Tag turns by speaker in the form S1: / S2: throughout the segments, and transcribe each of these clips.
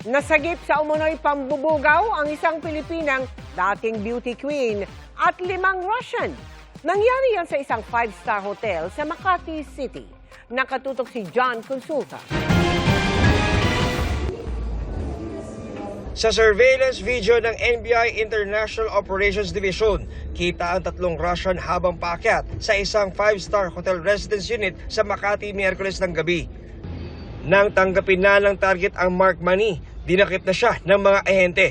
S1: Nasagip sa umunoy pambubugaw ang isang Pilipinang dating beauty queen at 5 Russian. Nangyari yan sa isang 5-star hotel sa Makati City. Nakatutok si John Consulta.
S2: Sa surveillance video ng NBI International Operations Division, kita ang 3 Russian habang paakyat sa isang 5-star hotel residence unit sa Makati Miyerkules ng gabi. Nang tanggapin na ng target ang marked money, dinakip na siya ng mga ahente.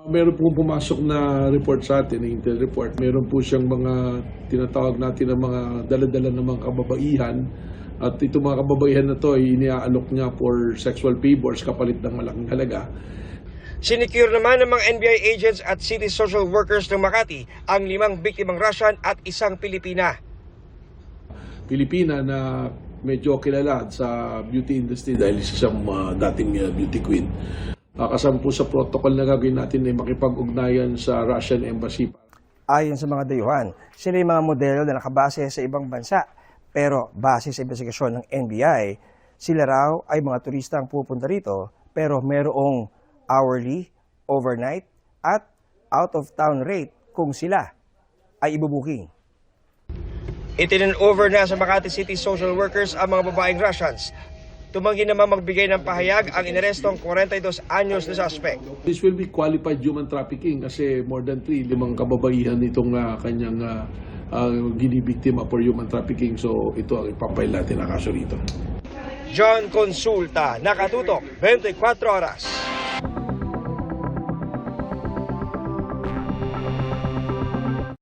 S3: Meron pong pumasok na report sa atin, intel report. Meron po siyang mga tinatawag natin na mga dala-dala ng mga kababaihan. At itong mga kababaihan na to ay iniaalok niya for sexual favors kapalit ng malaking halaga.
S2: Sinecure naman ng mga NBI agents at city social workers ng Makati ang 5 biktimang Russian at isang Pilipina.
S3: Pilipina na medyo kilala sa beauty industry dahil isa siyang dating beauty queen. Kasama po sa protocol na gagawin natin ay makipag-ugnayan sa Russian Embassy.
S4: Ayon sa mga dayuhan, sila yung mga modelo na nakabase sa ibang bansa. Pero base sa investigasyon ng NBI, sila raw ay mga turistang pupunta rito pero merong hourly, overnight at out-of-town rate kung sila ay ibubuking.
S2: Itin-over na sa Makati City social workers ang mga babaeng Russians. Tumanggi naman magbigay ng pahayag ang inarestong 42 anyos na suspect.
S3: This will be qualified human trafficking kasi more than 5 kababaihan itong kanyang ginibiktima for human trafficking. So ito ang ipapail natin na kaso rito.
S2: John Consulta, Nakatutok, 24 Oras.